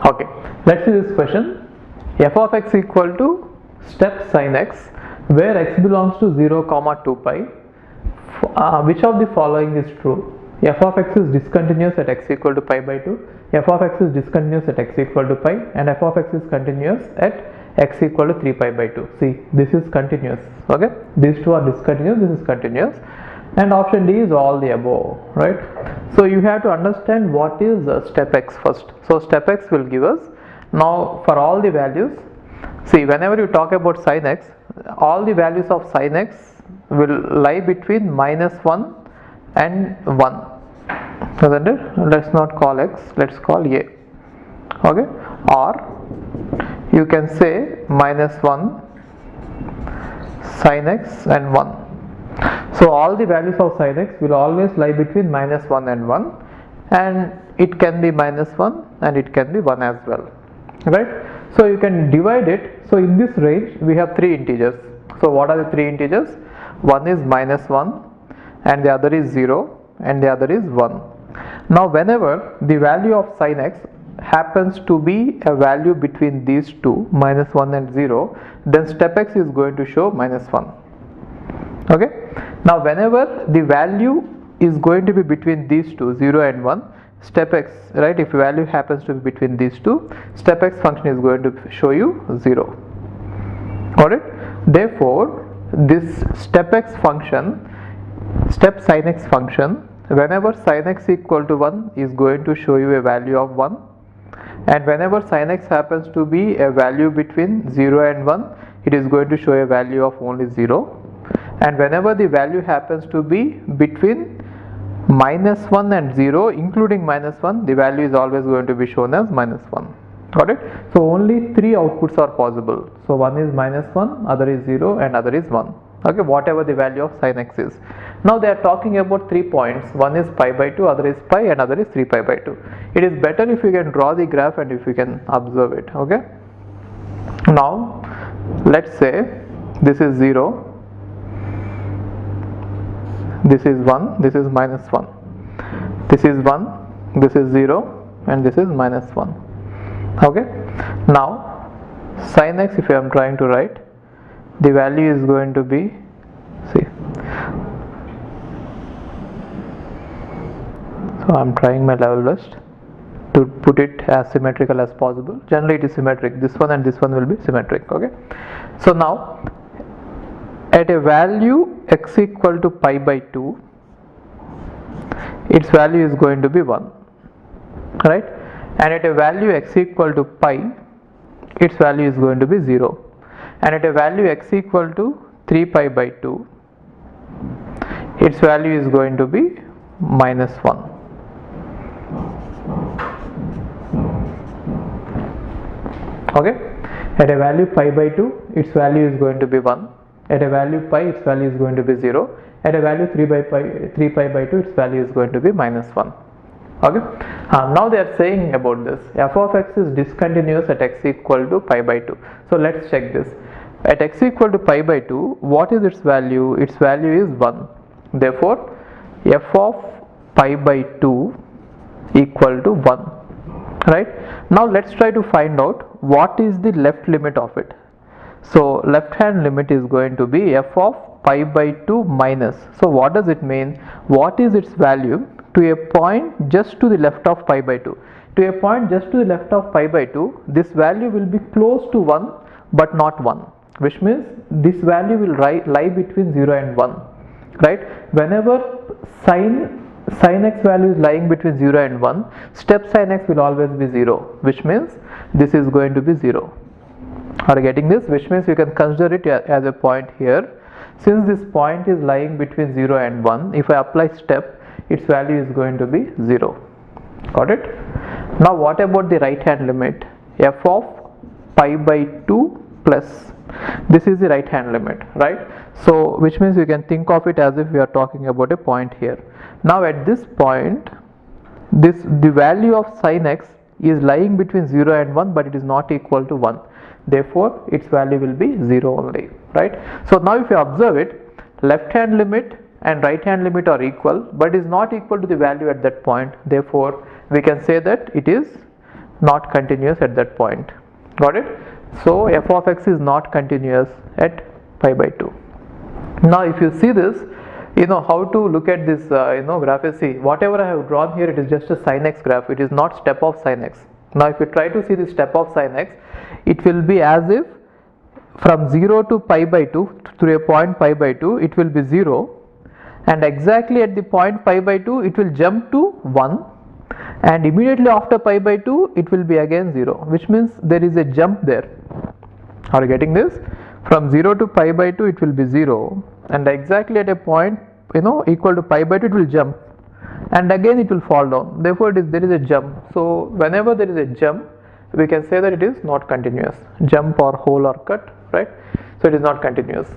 Okay, let's see this question. F of x equal to step sin x where x belongs to 0 comma 2 pi. Which of the following is true? F of x is discontinuous at x equal to pi by 2, f of x is discontinuous at x equal to pi, and f of x is continuous at x equal to 3 pi by 2. See, this is continuous. Okay, these two are discontinuous, this is continuous, and option D is all the above, right? So you have to understand what is step x first. So step x will give us, now for all the values, see, whenever you talk about sin x, all the values of sin x will lie between -1 and 1, isn't it? Let's not call x, let's call a. Okay, or you can say -1 sin x and 1. So all the values of sin x will always lie between -1 and 1, and it can be -1 and it can be 1 as well, right? So you can divide it. So in this range we have three integers. So what are the three integers? One is -1, and the other is 0, and the other is 1. Now whenever the value of sin x happens to be a value between these two, -1 and 0, then step x is going to show -1. Okay, now whenever the value is going to be between these two, 0 and 1, step x, right, if value happens to be between these two, step x function is going to show you 0. Got it? Therefore this step x function, step sin x function, whenever sin x equal to 1 is going to show you a value of 1, and whenever sin x happens to be a value between 0 and 1, it is going to show a value of only 0, and whenever the value happens to be between -1 and 0 including -1, the value is always going to be shown as -1. Got it? So only three outputs are possible. So one is -1, other is 0, and other is 1. Okay, whatever the value of sin x is. Now they are talking about 3 points. One is pi by 2, other is pi, and other is 3 pi by 2. It is better if you can draw the graph and if you can observe it. Okay, now let's say this is 0, this is 1, this is -1, this is 1, this is 0, and this is -1. Okay, now sin x, if I am trying to write, the value is going to be, see, so I am trying my level best to put it as symmetrical as possible. Generally it is symmetric, this one and this one will be symmetric. Okay, so now at a value x equal to pi by 2, its value is going to be 1, right? And at a value x equal to pi, its value is going to be 0, and at a value x equal to 3 pi by 2, its value is going to be -1. Okay, at a value pi by 2, its value is going to be 1, at a value pi, its value is going to be 0, at a value 3 pi by 2, its value is going to be -1. Okay, now they are saying about this, f of x is discontinuous at x equal to pi by 2. So let's check this. At x equal to pi by 2, what is its value? Its value is 1. Therefore f of pi by 2 equal to 1, right? Now let's try to find out what is the left limit of it. So left hand limit is going to be f of pi by 2 minus, so what does it mean? What is its value to a point just to the left of pi by 2? To a point just to the left of pi by 2, this value will be close to 1 but not 1, which means this value will lie between 0 and 1, right? Whenever sin x value is lying between 0 and 1, step sin x will always be 0, which means this is going to be 0. Are you getting this? Which means you can consider it as a point here. Since this point is lying between 0 and 1, if I apply step, its value is going to be 0. Got it? Now what about the right hand limit? F of pi by 2 plus, this is the right hand limit, right? So which means you can think of it as if we are talking about a point here. Now at this point, the value of sin x is lying between 0 and 1, but it is not equal to 1. Therefore its value will be 0 only, right? So now if you observe it, left hand limit and right hand limit are equal, but is not equal to the value at that point. Therefore we can say that it is not continuous at that point. Got it? So f of x is not continuous at pi by 2. Now if you see this, you know how to look at this graph is, see, whatever I have drawn here, it is just a sin x graph, it is not step of sin x. Now if you try to see the step of sin x, it will be as if from 0 to pi by 2 through a point pi by 2 it will be 0, and exactly at the point pi by 2 it will jump to 1, and immediately after pi by 2 it will be again 0, which means there is a jump there. Are you getting this? From 0 to pi by 2 it will be 0, and exactly at a point equal to pi by 2 it will jump, and again it will fall down. Therefore there is a jump. So whenever there is a jump, we can say that it is not continuous. Jump or hole or cut, right? So it is not continuous.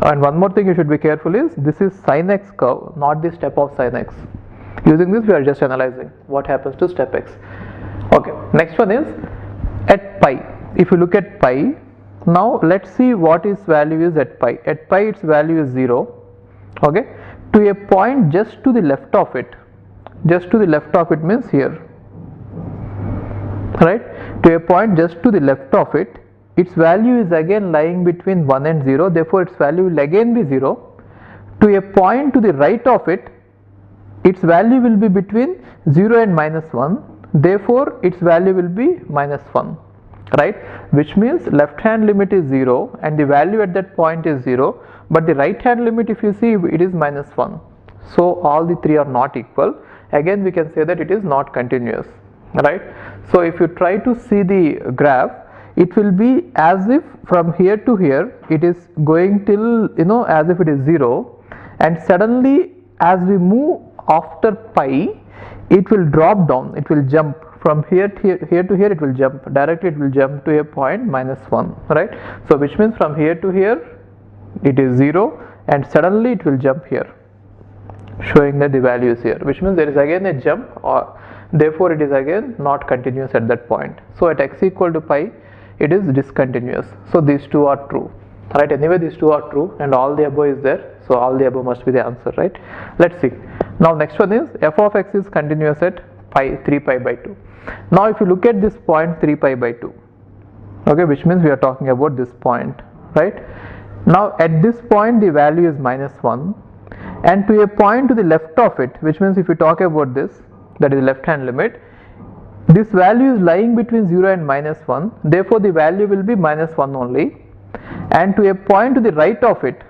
And one more thing you should be careful is, this is sin x curve, not the step of sin x. Using this we are just analyzing what happens to step x. Okay, next one is at pi. If you look at pi, now let's see what its value is at pi. At pi its value is 0. Okay, to a point just to the left of it. Just to the left of it means here, right? To a point just to the left of it, its value is again lying between 1 and 0, therefore its value will again be 0. To a point to the right of it, its value will be between 0 and minus 1, therefore its value will be minus 1, right? Which means left hand limit is 0 and the value at that point is 0, but the right hand limit, if you see, it is minus 1. So all the three are not equal. Again we can say that it is not continuous, right? So if you try to see the graph, it will be as if from here to here it is going till as if it is 0, and suddenly as we move after pi it will drop down, it will jump from here to here it will jump directly, it will jump to a point minus 1, right? So which means from here to here it is 0 and suddenly it will jump here, showing that the value is here, which means there is again a jump, or therefore it is again not continuous at that point. So at x equal to pi it is discontinuous. So these two are true, right? Anyway these two are true and all the above is there, so all the above must be the answer, right? Let's see. Now next one is f of x is continuous at pi 3 pi by 2. Now if you look at this point 3 pi by 2, okay, which means we are talking about this point, right? Now at this point the value is minus 1, and to a point to the left of it, which means if you talk about this, that is left hand limit, this value is lying between 0 and minus 1, therefore the value will be minus 1 only, and to a point to the right of it,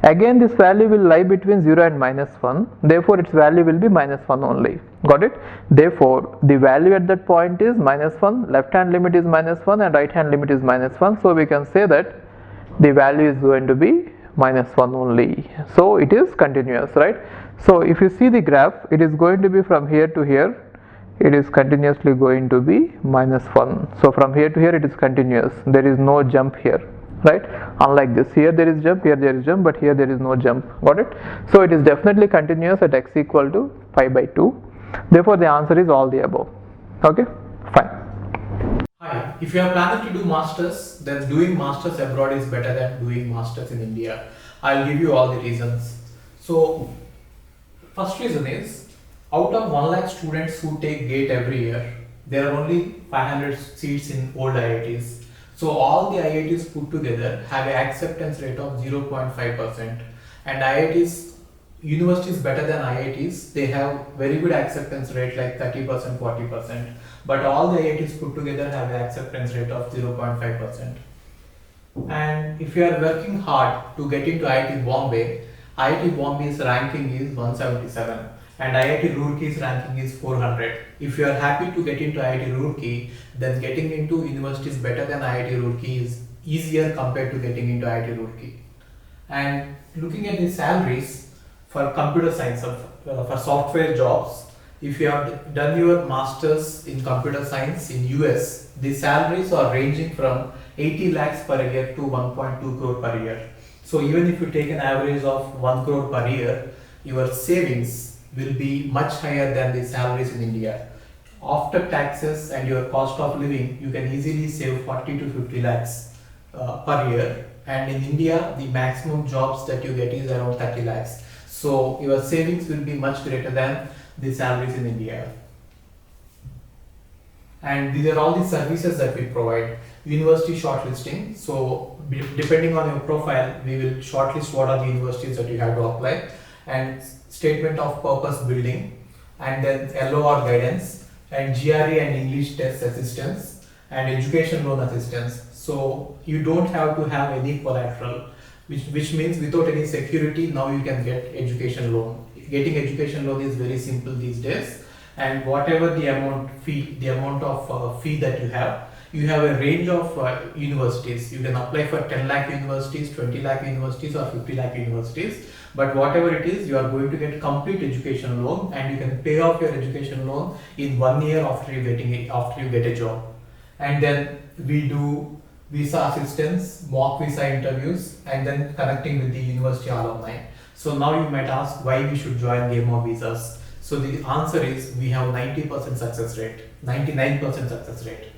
again this value will lie between 0 and minus 1, therefore its value will be minus 1 only. Got it? Therefore the value at that point is minus 1, left hand limit is minus 1 and right hand limit is minus 1, so we can say that the value is going to be minus 1 only. So it is continuous, right? So if you see the graph, it is going to be from here to here, it is continuously going to be minus 1. So from here to here it is continuous, there is no jump here, right? Unlike this, here there is jump, here there is jump, but here there is no jump. Got it? So it is definitely continuous at x equal to pi by 2. Therefore the answer is all the above. Okay, fine. Hi, if you are planning to do masters, then doing masters abroad is better than doing masters in India. I'll give you all the reasons. So first reason is, out of 1 lakh students who take GATE every year, there are only 500 seats in old IITs. So all the IITs put together have an acceptance rate of 0.5%, and IITs, universities better than IITs, they have very good acceptance rate like 30%, 40%, but all the IITs put together have an acceptance rate of 0.5%. And if you are working hard to get into IIT Bombay's ranking is 177 and IIT Roorkey's ranking is 400. If you are happy to get into IIT Roorkey, then getting into universities better than IIT Roorkey is easier compared to getting into IIT Roorkey. And looking at the salaries for computer science, for software jobs, if you have done your masters in computer science in US, the salaries are ranging from 80 lakhs per year to 1.2 crore per year. So even if you take an average of 1 crore per year, your savings will be much higher than the salaries in India. After taxes and your cost of living, you can easily save 40 to 50 lakhs per year. And in India, the maximum jobs that you get is around 30 lakhs. So your savings will be much greater than the salaries in India. And these are all the services that we provide. University shortlisting. So depending on your profile, we will shortlist what are the universities that you have to apply, and statement of purpose building, and then LOR guidance, and GRE and English test assistance, and education loan assistance. So you don't have to have any collateral, which means without any security, now you can get education loan. Getting education loan is very simple these days. And whatever the amount of fee that you have a range of universities. You can apply for 10 lakh universities, 20 lakh universities, or 50 lakh universities. But whatever it is, you are going to get complete education loan, and you can pay off your education loan in 1 year after you get a job. And then we do visa assistance, mock visa interviews, and then connecting with the university alumni. So now you might ask why we should join Game of Visas. So the answer is we have 90% success rate, 99% success rate.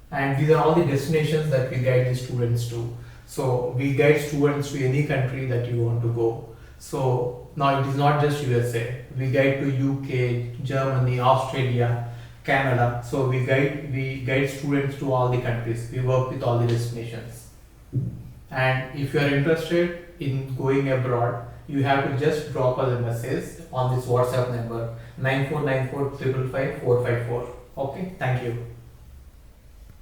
And these are all the destinations that we guide the students to. So we guide students to any country that you want to go. So now it is not just USA. We guide to UK, Germany, Australia, Canada. So we guide students to all the countries. We work with all the destinations. And if you are interested in going abroad, you have to just drop us a message on this WhatsApp number 9494 555 454. Okay, thank you.